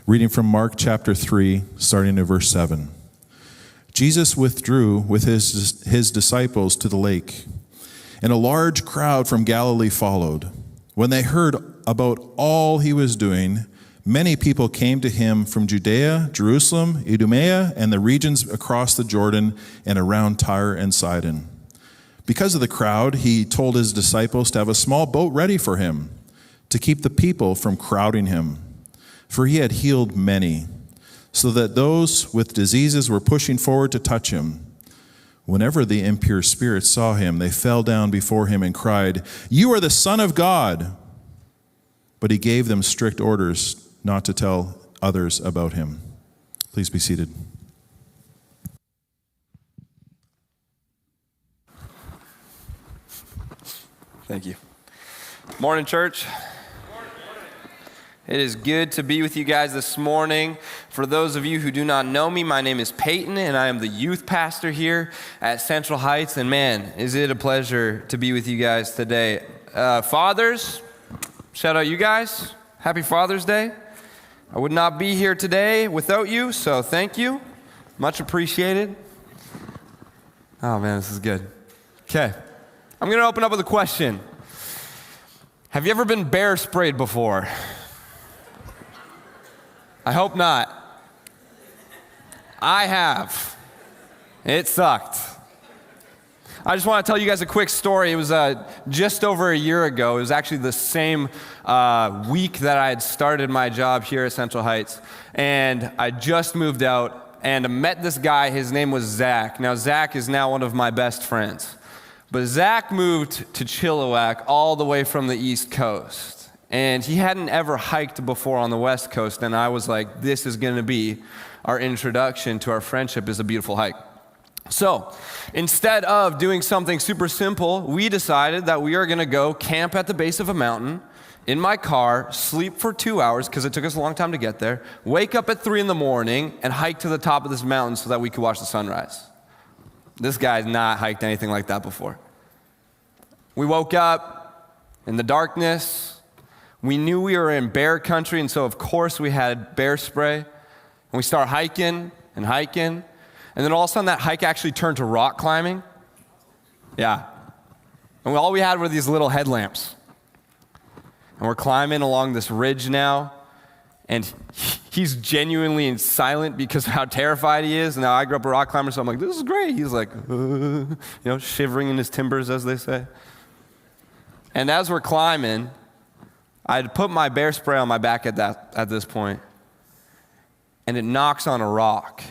Reading from Mark chapter 3, starting at verse 7. Jesus withdrew with his disciples to the lake, and a large crowd from Galilee followed. When they heard about all he was doing, many people came to him from Judea, Jerusalem, Idumea, and the regions across the Jordan and around Tyre and Sidon. Because of the crowd, he told his disciples to have a small boat ready for him, to keep the people from crowding him. For he had healed many, so that those with diseases were pushing forward to touch him. Whenever the impure spirits saw him, they fell down before him and cried, "You are the Son of God!" But he gave them strict orders not to tell others about him. Please be seated. Thank you. Morning, church. It is good to be with you guys this morning. For those of you who do not know me, my name is Peyton, and I am the youth pastor here at Central Heights. And man, is it a pleasure to be with you guys today. Fathers, shout out you guys. Happy Father's Day. I would not be here today without you, so thank you. Much appreciated. Oh man, this is good. Okay, I'm going to open up with a question. Have you ever been bear sprayed before? I hope not. I have. It sucked. I just want to tell you guys a quick story. It was just over a year ago. It was actually the same week that I had started my job here at Central Heights. And I just moved out and I met this guy. His name was Zach. Now, Zach is now one of my best friends. But Zach moved to Chilliwack all the way from the East Coast. And he hadn't ever hiked before on the West Coast, and I was like, this is going to be our introduction to our friendship. Is a beautiful hike. So instead of doing something super simple, we decided that we are going to go camp at the base of a mountain in my car, sleep for 2 hours because it took us a long time to get there, wake up at 3 in the morning, and hike to the top of this mountain so that we could watch the sunrise. This guy's not hiked anything like that before. We woke up in the darkness. We knew we were in bear country, and so of course we had bear spray. And we start hiking, and then all of a sudden that hike actually turned to rock climbing. Yeah. And all we had were these little headlamps. And we're climbing along this ridge now, and he's genuinely silent because of how terrified he is. And now I grew up a rock climber, so I'm like, this is great. He's like, shivering in his timbers, as they say. And as we're climbing, I had put my bear spray on my back at this point, and it knocks on a rock,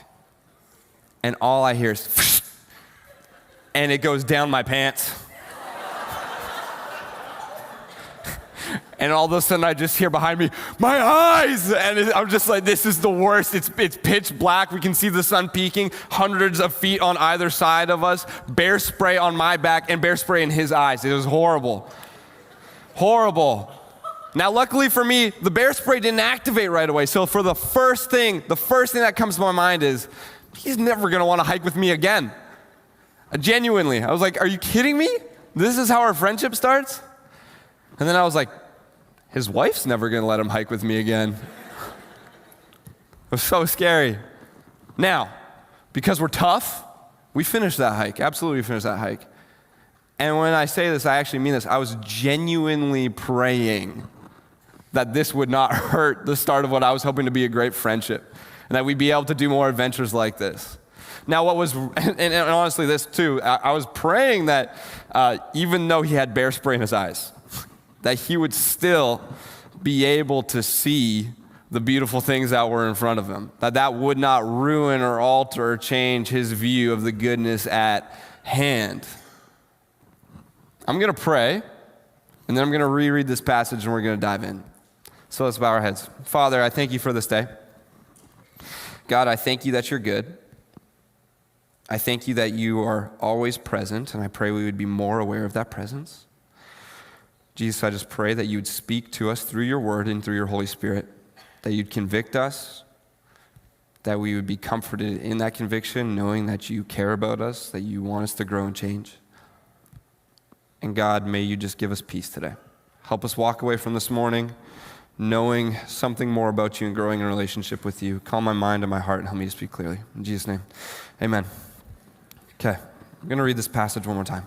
and all I hear is, and it goes down my pants. And all of a sudden I just hear behind me, my eyes! And I'm just like, this is the worst. It's pitch black. We can see the sun peaking, hundreds of feet on either side of us, bear spray on my back and bear spray in his eyes. It was horrible. Horrible. Now, luckily for me, the bear spray didn't activate right away. So for the first thing that comes to my mind is, he's never going to want to hike with me again. Genuinely. I was like, are you kidding me? This is how our friendship starts? And then I was like, his wife's never going to let him hike with me again. It was so scary. Now, because we're tough, we finished that hike. Absolutely finished that hike. And when I say this, I actually mean this. I was genuinely praying that this would not hurt the start of what I was hoping to be a great friendship, and that we'd be able to do more adventures like this. Now, and honestly, this too, I was praying that even though he had bear spray in his eyes, that he would still be able to see the beautiful things that were in front of him, that would not ruin or alter or change his view of the goodness at hand. I'm going to pray, and then I'm going to reread this passage, and we're going to dive in. So let's bow our heads. Father, I thank you for this day. God, I thank you that you're good. I thank you that you are always present, and I pray we would be more aware of that presence. Jesus, I just pray that you would speak to us through your word and through your Holy Spirit, that you'd convict us, that we would be comforted in that conviction, knowing that you care about us, that you want us to grow and change. And God, may you just give us peace today. Help us walk away from this morning knowing something more about you and growing in a relationship with you. Calm my mind and my heart and help me to speak clearly. In Jesus' name, amen. Okay, I'm going to read this passage one more time.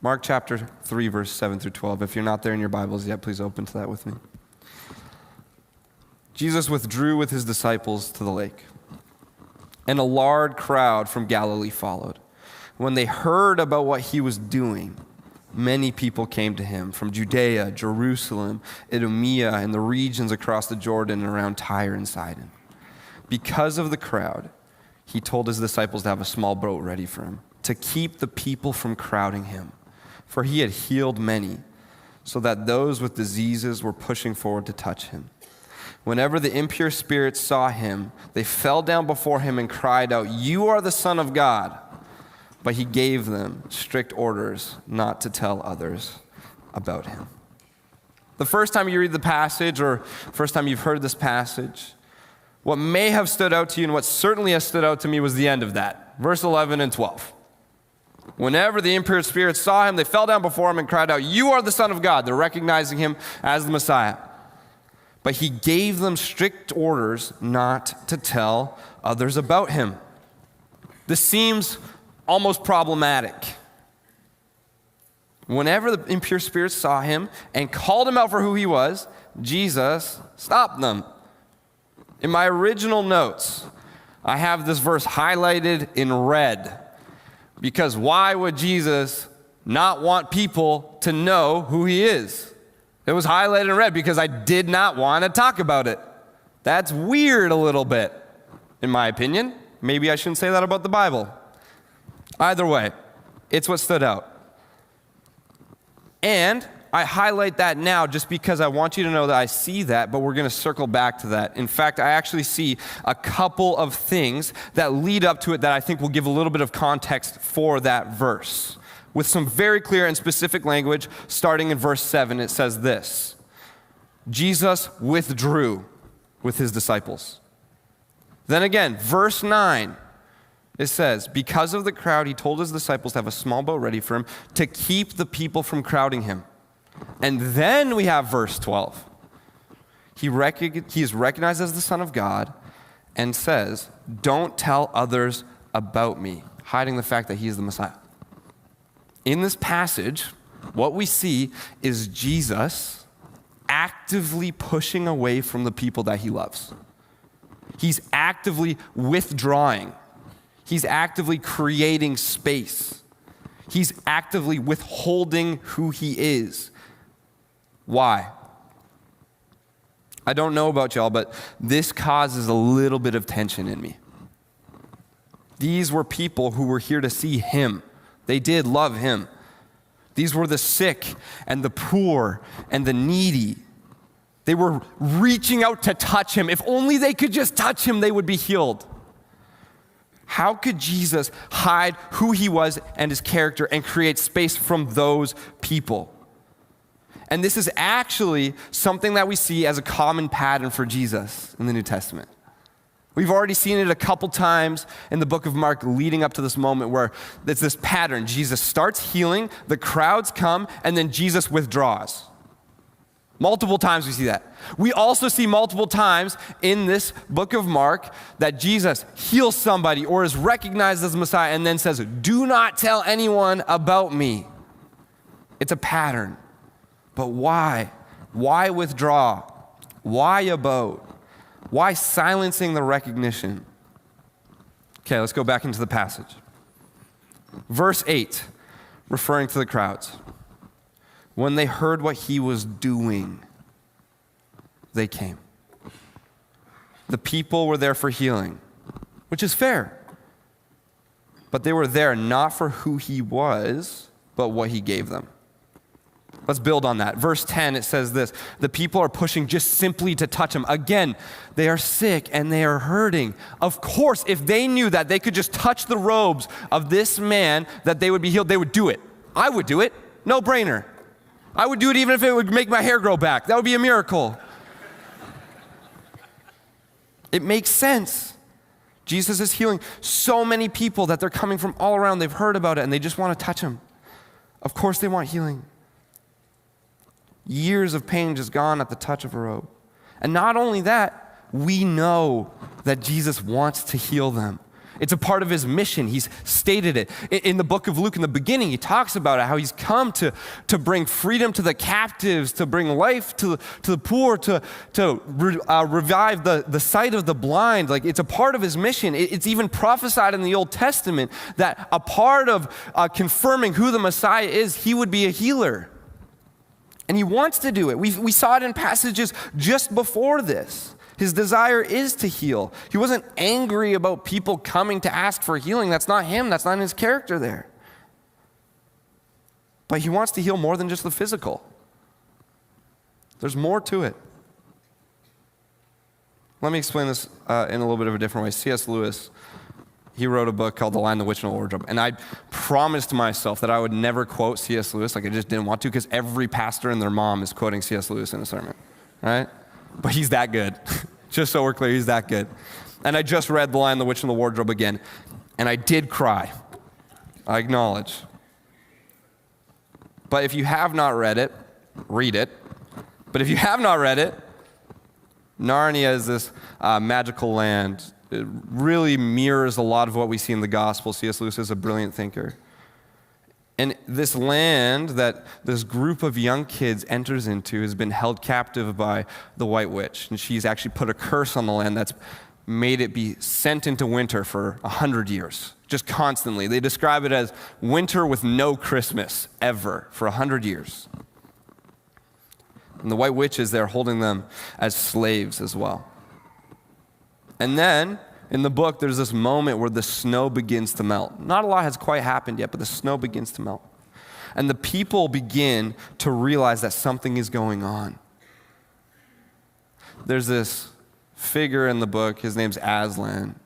Mark chapter 3, verse 7 through 12. If you're not there in your Bibles yet, please open to that with me. Jesus withdrew with his disciples to the lake, and a large crowd from Galilee followed. When they heard about what he was doing, many people came to him from Judea, Jerusalem, Idumea, and the regions across the Jordan and around Tyre and Sidon. Because of the crowd, he told his disciples to have a small boat ready for him, to keep the people from crowding him. For he had healed many, so that those with diseases were pushing forward to touch him. Whenever the impure spirits saw him, they fell down before him and cried out, "You are the Son of God." But he gave them strict orders not to tell others about him. The first time you read the passage, or first time you've heard this passage, what may have stood out to you and what certainly has stood out to me was the end of that. Verse 11 and 12. Whenever the impure spirits saw him, they fell down before him and cried out, "You are the Son of God." They're recognizing him as the Messiah. But he gave them strict orders not to tell others about him. This seems almost problematic. Whenever the impure spirits saw him and called him out for who he was, Jesus stopped them. In my original notes, I have this verse highlighted in red. Because why would Jesus not want people to know who he is? It was highlighted in red because I did not want to talk about it. That's weird a little bit, in my opinion. Maybe I shouldn't say that about the Bible. Either way, it's what stood out. And I highlight that now just because I want you to know that I see that, but we're going to circle back to that. In fact, I actually see a couple of things that lead up to it that I think will give a little bit of context for that verse. With some very clear and specific language, starting in verse 7, it says this: Jesus withdrew with his disciples. Then again, verse 9, it says, because of the crowd, he told his disciples to have a small boat ready for him to keep the people from crowding him. And then we have verse 12. He is recognized as the Son of God and says, "Don't tell others about me," hiding the fact that he is the Messiah. In this passage, what we see is Jesus actively pushing away from the people that he loves. He's actively withdrawing. He's actively creating space. He's actively withholding who he is. Why? I don't know about y'all, but this causes a little bit of tension in me. These were people who were here to see him. They did love him. These were the sick and the poor and the needy. They were reaching out to touch him. If only they could just touch him, they would be healed. How could Jesus hide who he was and his character and create space from those people? And this is actually something that we see as a common pattern for Jesus in the New Testament. We've already seen it a couple times in the book of Mark leading up to this moment where it's this pattern. Jesus starts healing, the crowds come, and then Jesus withdraws. Multiple times we see that. We also see multiple times in this book of Mark that Jesus heals somebody or is recognized as Messiah and then says, "Do not tell anyone about me." It's a pattern. But why? Why withdraw? Why a boat? Why silencing the recognition? Okay, let's go back into the passage. Verse 8, referring to the crowds. When they heard what he was doing, they came. The people were there for healing, which is fair. But they were there not for who he was, but what he gave them. Let's build on that. Verse 10, it says this: the people are pushing just simply to touch him. Again, they are sick and they are hurting. Of course, if they knew that they could just touch the robes of this man, that they would be healed, they would do it. I would do it. No brainer. I would do it even if it would make my hair grow back. That would be a miracle. It makes sense. Jesus is healing so many people that they're coming from all around. They've heard about it and they just want to touch him. Of course they want healing. Years of pain just gone at the touch of a robe. And not only that, we know that Jesus wants to heal them. It's a part of his mission. He's stated it. In the book of Luke, in the beginning, he talks about it, how he's come to bring freedom to the captives, to bring life to the poor, to revive the sight of the blind. Like, it's a part of his mission. It's even prophesied in the Old Testament that a part of confirming who the Messiah is, he would be a healer. And he wants to do it. We saw it in passages just before this. His desire is to heal. He wasn't angry about people coming to ask for healing. That's not him. That's not his character there. But he wants to heal more than just the physical. There's more to it. Let me explain this in a little bit of a different way. C.S. Lewis, he wrote a book called The Lion, the Witch, and the Wardrobe. And I promised myself that I would never quote C.S. Lewis. Like, I just didn't want to, because every pastor and their mom is quoting C.S. Lewis in a sermon, right? But he's that good. Just so we're clear, he's that good. And I just read The Lion, the Witch, and the Wardrobe again, and I did cry. I acknowledge. But if you have not read it, read it. But if you have not read it, Narnia is this magical land. It really mirrors a lot of what we see in the gospel. C.S. Lewis is a brilliant thinker. And this land that this group of young kids enters into has been held captive by the White Witch. And she's actually put a curse on the land that's made it be sent into winter for 100 years, just constantly. They describe it as winter with no Christmas ever for 100 years. And the White Witch is there holding them as slaves as well. And then in the book, there's this moment where the snow begins to melt. Not a lot has quite happened yet, but the snow begins to melt. And the people begin to realize that something is going on. There's this figure in the book, his name's Aslan.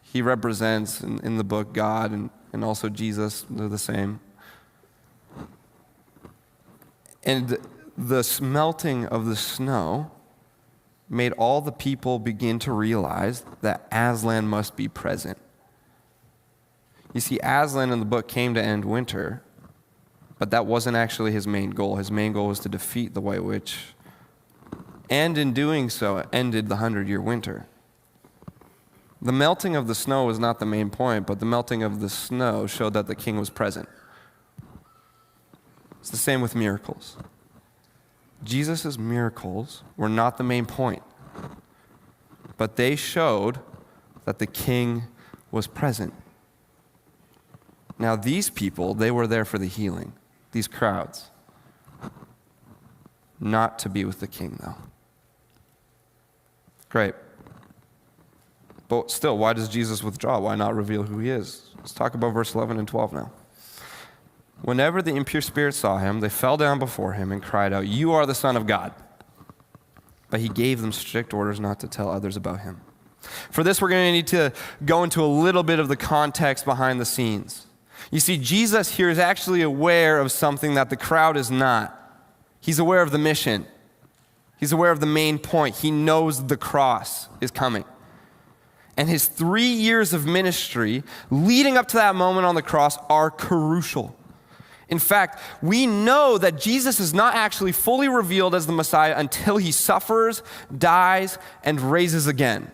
He represents, in the book, God and also Jesus. They're the same. And the smelting of the snow made all the people begin to realize that Aslan must be present. You see, Aslan in the book came to end winter, but that wasn't actually his main goal. His main goal was to defeat the White Witch, and in doing so, it ended the 100-year winter. The melting of the snow was not the main point, but the melting of the snow showed that the king was present. It's the same with miracles. Jesus' miracles were not the main point, but they showed that the king was present. Now, these people, they were there for the healing, these crowds, not to be with the king, though. Great. But still, why does Jesus withdraw? Why not reveal who he is? Let's talk about verse 11 and 12 now. Whenever the impure spirits saw him, they fell down before him and cried out, "You are the Son of God." But he gave them strict orders not to tell others about him. For this, we're going to need to go into a little bit of the context behind the scenes. You see, Jesus here is actually aware of something that the crowd is not. He's aware of the mission. He's aware of the main point. He knows the cross is coming. And his 3 years of ministry leading up to that moment on the cross are crucial. In fact, we know that Jesus is not actually fully revealed as the Messiah until he suffers, dies, and raises again.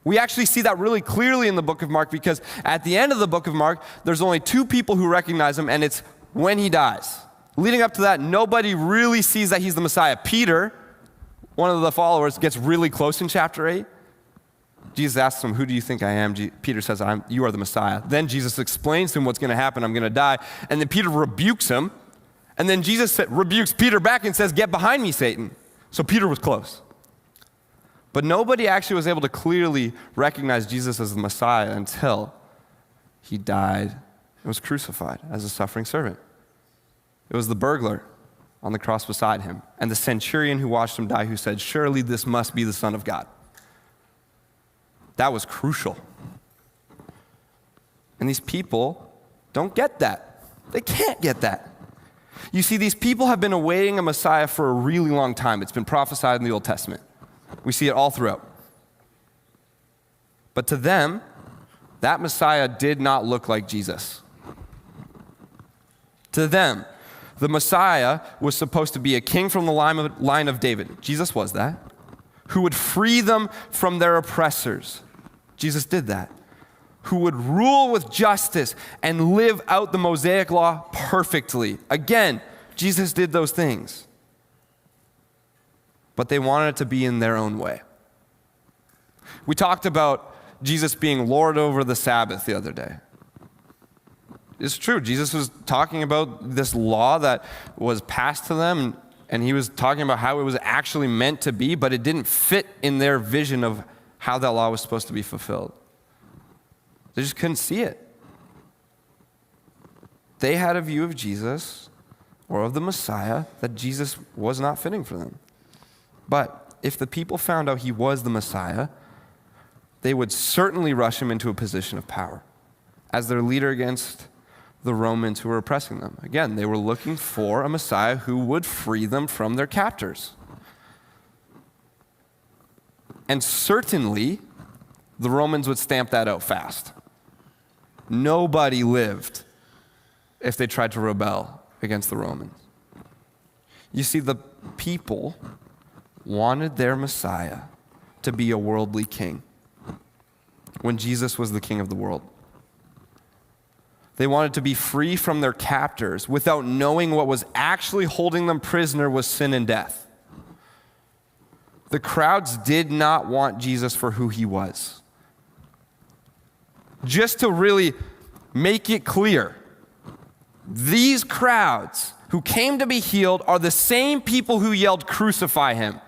We actually see that really clearly in the book of Mark, because at the end of the book of Mark, there's only 2 people who recognize him, and it's when he dies. Leading up to that, nobody really sees that he's the Messiah. Peter, one of the followers, gets really close in chapter 8. Jesus asks him, "Who do you think I am?" Peter says, "You are the Messiah." Then Jesus explains to him what's going to happen. "I'm going to die." And then Peter rebukes him. And then Jesus rebukes Peter back and says, "Get behind me, Satan." So Peter was close. But nobody actually was able to clearly recognize Jesus as the Messiah until he died and was crucified as a suffering servant. It was the burglar on the cross beside him and the centurion who watched him die who said, "Surely this must be the Son of God." That was crucial. And these people don't get that. They can't get that. You see, these people have been awaiting a Messiah for a really long time. It's been prophesied in the Old Testament. We see it all throughout. But to them, that Messiah did not look like Jesus. To them, The Messiah was supposed to be a king from the line of David. Jesus was that. Who would free them from their oppressors. Jesus did that. Who would rule with justice and live out the Mosaic law perfectly. Again, Jesus did those things. But they wanted it to be in their own way. We talked about Jesus being Lord over the Sabbath the other day. It's true. Jesus was talking about this law that was passed to them, and he was talking about how it was actually meant to be, but it didn't fit in their vision of how that law was supposed to be fulfilled. They just couldn't see it. They had a view of Jesus or of the Messiah that Jesus was not fitting for them. But if the people found out he was the Messiah, they would certainly rush him into a position of power as their leader against the Romans who were oppressing them. Again, they were looking for a Messiah who would free them from their captors. And certainly, the Romans would stamp that out fast. Nobody lived if they tried to rebel against the Romans. You see, the people wanted their Messiah to be a worldly king when Jesus was the king of the world. They wanted to be free from their captors without knowing what was actually holding them prisoner was sin and death. The crowds did not want Jesus for who he was. Just to really make it clear, these crowds who came to be healed are the same people who yelled, "Crucify him."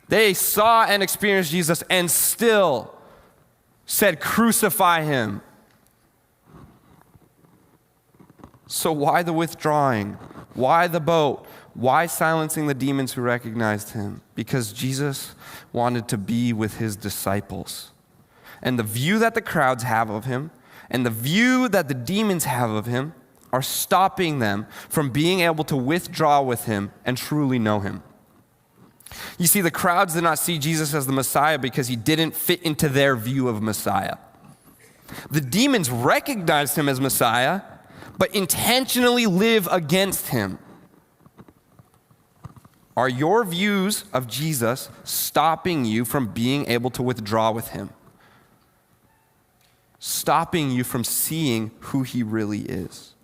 They saw and experienced Jesus and still said, "Crucify him." So why the withdrawing? Why the boat? Why silencing the demons who recognized him? Because Jesus wanted to be with his disciples. And the view that the crowds have of him and the view that the demons have of him are stopping them from being able to withdraw with him and truly know him. You see, the crowds did not see Jesus as the Messiah because he didn't fit into their view of Messiah. The demons recognized him as Messiah, but intentionally live against him. Are your views of Jesus stopping you from being able to withdraw with him? Stopping you from seeing who he really is?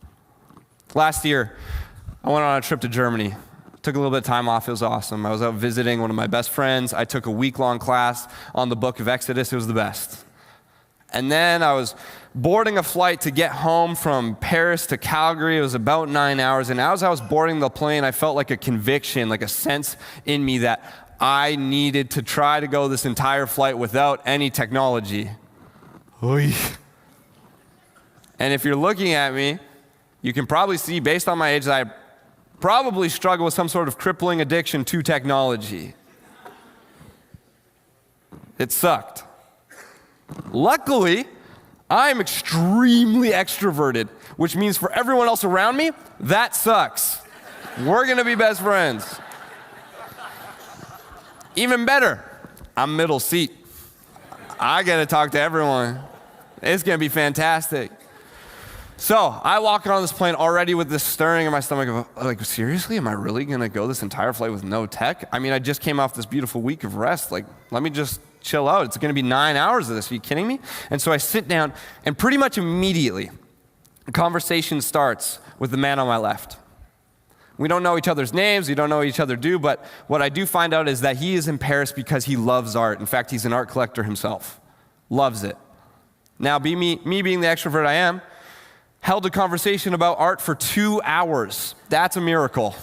Last year, I went on a trip to Germany. Took a little bit of time off. It was awesome. I was out visiting one of my best friends. I took a week-long class on the book of Exodus. It was the best. And then I was boarding a flight to get home from Paris to Calgary. It was about 9 hours. And as I was boarding the plane, I felt like a conviction, like a sense in me that I needed to try to go this entire flight without any technology. Oy. And if you're looking at me, you can probably see, based on my age, that I probably struggle with some sort of crippling addiction to technology. It sucked. Luckily, I'm extremely extroverted, which means for everyone else around me, that sucks. We're gonna be best friends. Even better, I'm middle seat. I get to talk to everyone. It's going to be fantastic. So I walk on this plane already with this stirring in my stomach of, like, seriously, am I really going to go this entire flight with no tech? I mean, I just came off this beautiful week of rest. Like, let me just chill out. It's going to be 9 hours of this. Are you kidding me? And so I sit down, and pretty much immediately, the conversation starts with the man on my left. We don't know each other's names. We don't know what each other do. But what I do find out is that he is in Paris because he loves art. In fact, he's an art collector himself. Loves it. Now, me being the extrovert I am, held a conversation about art for 2 hours. That's a miracle.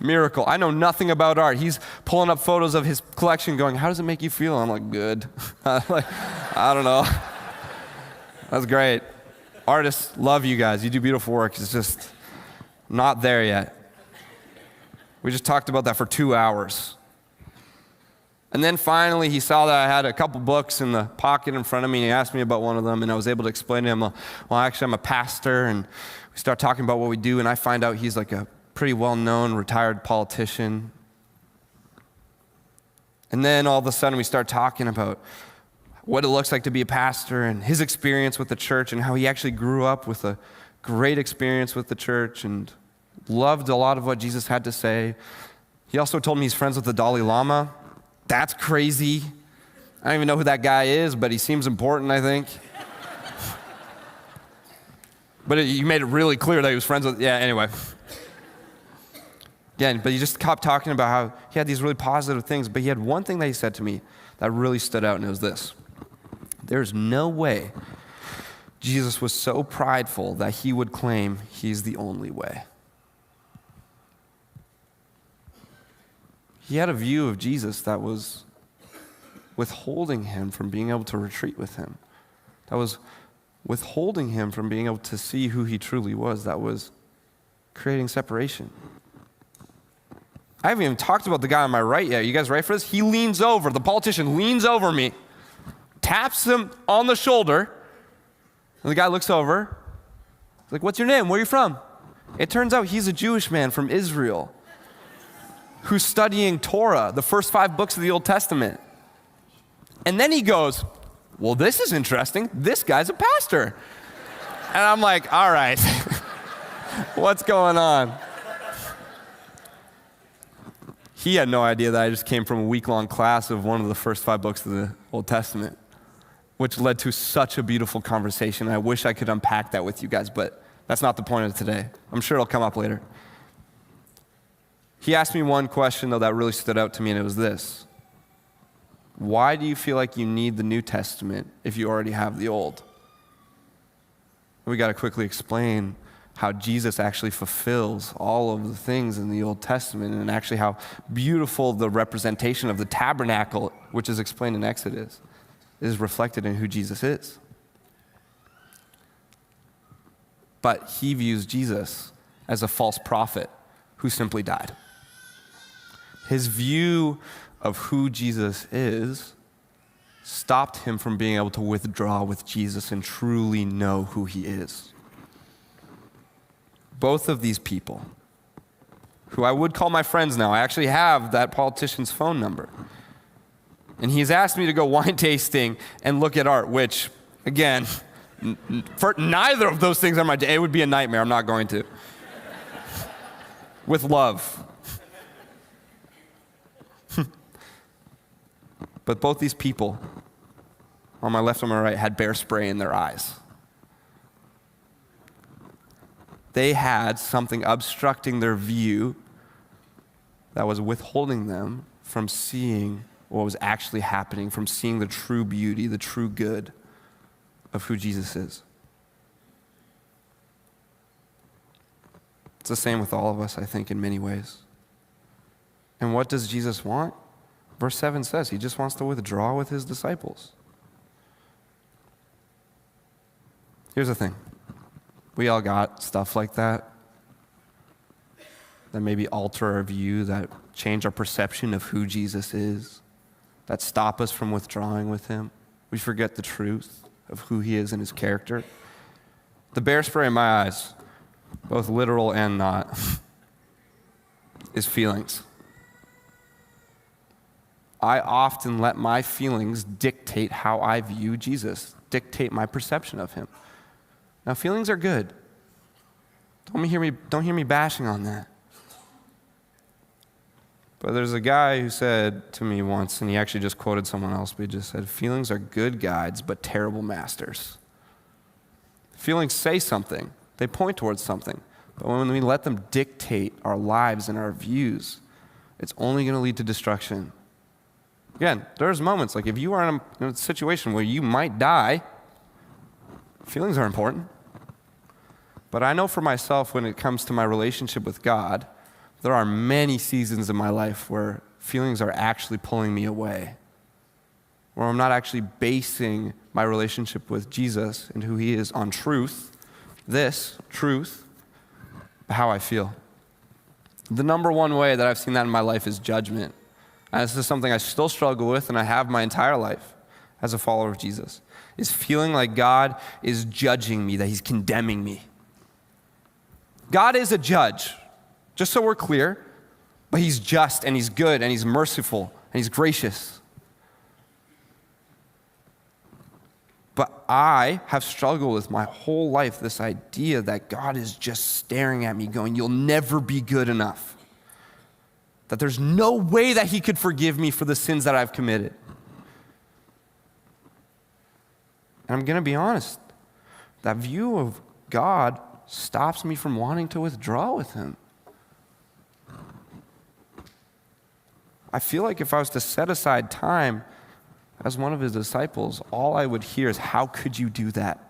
Miracle. I know nothing about art. He's pulling up photos of his collection going, how does it make you feel? I'm like, good. I don't know. That's great. Artists, love you guys. You do beautiful work. It's just not there yet. We just talked about that for 2 hours. And then finally, he saw that I had a couple books in the pocket in front of me, and he asked me about one of them, and I was able to explain to him, well, actually, I'm a pastor, and we start talking about what we do, and I find out he's like a pretty well-known retired politician. And then all of a sudden, we start talking about what it looks like to be a pastor and his experience with the church and how he actually grew up with a great experience with the church and loved a lot of what Jesus had to say. He also told me he's friends with the Dalai Lama. That's crazy. I don't even know who that guy is, but he seems important, I think. But you made it really clear that he was friends with, anyway. But he just kept talking about how he had these really positive things, but he had one thing that he said to me that really stood out, and it was this. There's no way Jesus was so prideful that he would claim he's the only way. He had a view of Jesus that was withholding him from being able to retreat with him. That was withholding him from being able to see who he truly was. That was creating separation. I haven't even talked about the guy on my right yet. You guys ready for this? He leans over, the politician leans over me, taps him on the shoulder, and the guy looks over. He's like, "What's your name? Where are you from?" It turns out he's a Jewish man from Israel who's studying Torah, the first 5 books of the Old Testament. And then he goes, "Well, this is interesting. This guy's a pastor." And I'm like, all right, what's going on? He had no idea that I just came from a week-long class of one of the first 5 books of the Old Testament, which led to such a beautiful conversation. I wish I could unpack that with you guys, but that's not the point of today. I'm sure it'll come up later. He asked me one question, though, that really stood out to me, and it was this. Why do you feel like you need the New Testament if you already have the Old? We got to quickly explain how Jesus actually fulfills all of the things in the Old Testament, and actually how beautiful the representation of the tabernacle, which is explained in Exodus, is reflected in who Jesus is. But he views Jesus as a false prophet who simply died. His view of who Jesus is stopped him from being able to withdraw with Jesus and truly know who he is. Both of these people, who I would call my friends now, I actually have that politician's phone number. And he's asked me to go wine tasting and look at art, which, again, for neither of those things are my day. It would be a nightmare. I'm not going to. With love. But both these people, on my left and my right, had bear spray in their eyes. They had something obstructing their view that was withholding them from seeing what was actually happening, from seeing the true beauty, the true good of who Jesus is. It's the same with all of us, I think, in many ways. And what does Jesus want? Verse 7 says he just wants to withdraw with his disciples. Here's the thing. We all got stuff like that maybe alter our view, that change our perception of who Jesus is, that stop us from withdrawing with him. We forget the truth of who he is and his character. The bear spray in my eyes, both literal and not, is feelings. I often let my feelings dictate how I view Jesus, dictate my perception of him. Now, feelings are good. Don't hear me bashing on that. But there's a guy who said to me once, and he actually just quoted someone else, but he just said, feelings are good guides, but terrible masters. Feelings say something. They point towards something. But when we let them dictate our lives and our views, it's only going to lead to destruction. Again, there's moments, like if you are in a situation where you might die, feelings are important. But I know for myself, when it comes to my relationship with God, there are many seasons in my life where feelings are actually pulling me away, where I'm not actually basing my relationship with Jesus and who he is on truth, this truth, how I feel. The number one way that I've seen that in my life is judgment. And this is something I still struggle with, and I have my entire life as a follower of Jesus, is feeling like God is judging me, that he's condemning me. God is a judge, just so we're clear, but he's just and he's good and he's merciful and he's gracious. But I have struggled with my whole life this idea that God is just staring at me going, you'll never be good enough. That there's no way that he could forgive me for the sins that I've committed. And I'm going to be honest, that view of God stops me from wanting to withdraw with him. I feel like if I was to set aside time as one of his disciples, all I would hear is, how could you do that?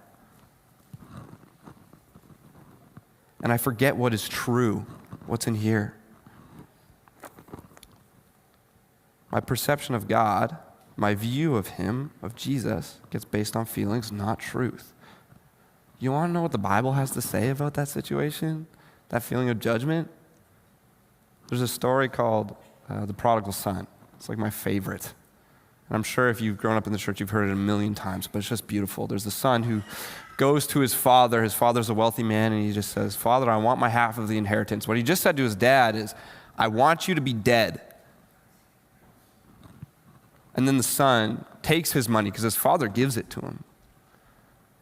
And I forget what is true, what's in here. My perception of God, my view of him, of Jesus, gets based on feelings, not truth. You want to know what the Bible has to say about that situation? That feeling of judgment? There's a story called The Prodigal Son. It's like my favorite. And I'm sure if you've grown up in the church, you've heard it a million times, but it's just beautiful. There's the son who goes to his father. His father's a wealthy man, and he just says, Father, I want my half of the inheritance. What he just said to his dad is, I want you to be dead. And then the son takes his money because his father gives it to him.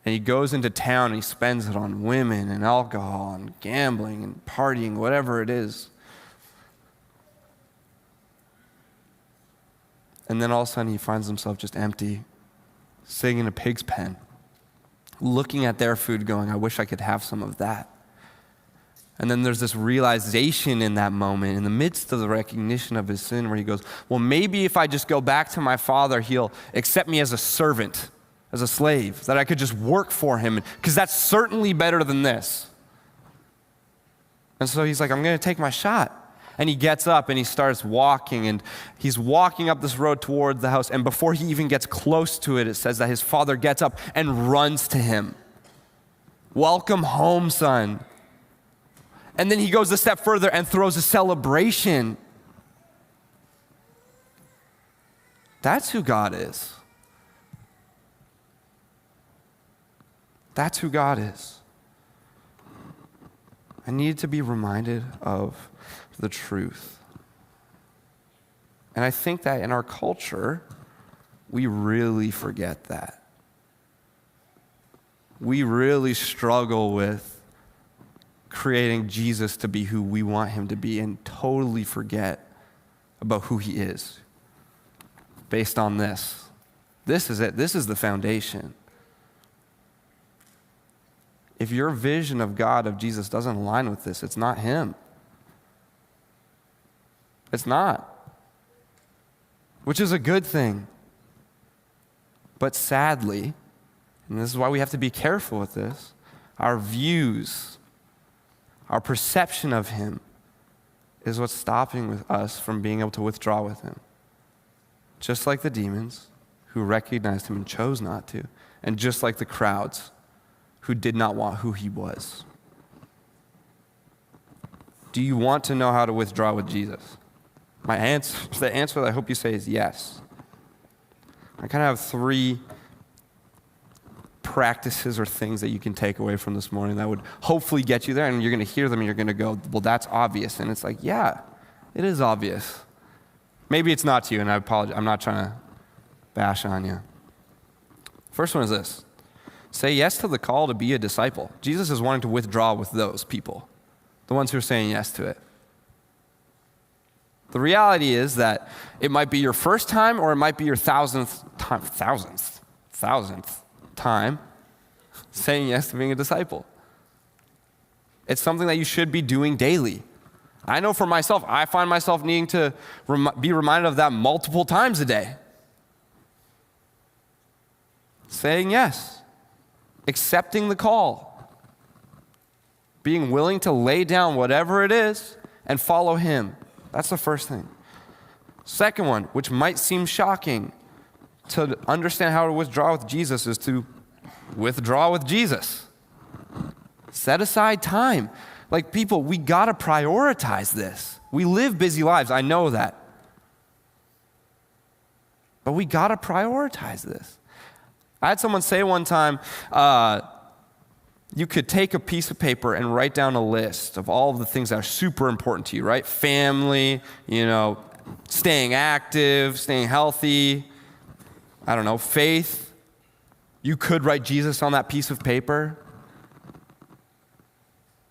And he goes into town and he spends it on women and alcohol and gambling and partying, whatever it is. And then all of a sudden he finds himself just empty, sitting in a pig's pen, looking at their food going, I wish I could have some of that. And then there's this realization in that moment, in the midst of the recognition of his sin, where he goes, well, maybe if I just go back to my father, he'll accept me as a servant, as a slave, that I could just work for him, because that's certainly better than this. And so he's like, I'm going to take my shot. And he gets up and he starts walking, and he's walking up this road toward the house. And before he even gets close to it, it says that his father gets up and runs to him. Welcome home, son. And then he goes a step further and throws a celebration. That's who God is. That's who God is. I need to be reminded of the truth. And I think that in our culture, we really forget that. We really struggle with creating Jesus to be who we want him to be and totally forget about who he is based on this. This is it. This is the foundation. If your vision of God, of Jesus, doesn't align with this, it's not him. It's not. Which is a good thing. But sadly, and this is why we have to be careful with this, our views, our perception of him is what's stopping us from being able to withdraw with him. Just like the demons who recognized him and chose not to, and just like the crowds who did not want who he was. Do you want to know how to withdraw with Jesus? The answer that I hope you say is yes. I kind of have 3 practices or things that you can take away from this morning that would hopefully get you there, and you're going to hear them and you're going to go, well, that's obvious. And it's like, yeah, it is obvious. Maybe it's not to you, and I apologize. I'm not trying to bash on you. First one is this. Say yes to the call to be a disciple. Jesus is wanting to withdraw with those people, the ones who are saying yes to it. The reality is that it might be your first time or it might be your thousandth time saying yes to being a disciple. It's something that you should be doing daily. I know for myself, I find myself needing to be reminded of that multiple times a day. Saying yes, accepting the call, being willing to lay down whatever it is and follow him. That's the first thing. Second one, which might seem shocking, to understand how to withdraw with Jesus is to withdraw with Jesus. Set aside time. Like, people, we gotta prioritize this. We live busy lives, I know that. But we gotta prioritize this. I had someone say one time, you could take a piece of paper and write down a list of all of the things that are super important to you, right? Family, staying active, staying healthy, faith. You could write Jesus on that piece of paper,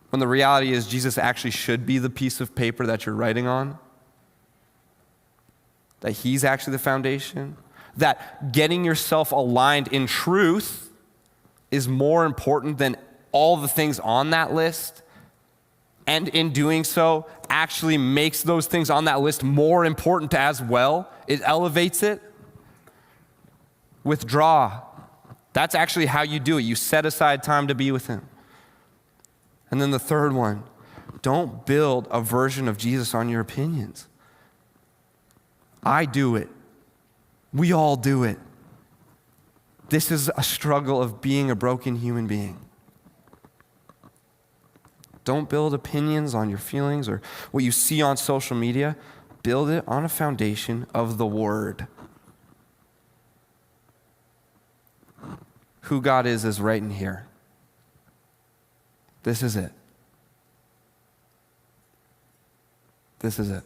when the reality is Jesus actually should be the piece of paper that you're writing on. That he's actually the foundation. That getting yourself aligned in truth is more important than all the things on that list. And in doing so, actually makes those things on that list more important as well. It elevates it. Withdraw. That's actually how you do it. You set aside time to be with him. And then the third one, don't build a version of Jesus on your opinions. I do it. We all do it. This is a struggle of being a broken human being. Don't build opinions on your feelings or what you see on social media. Build it on a foundation of the Word. Who God is right in here. This is it. This is it.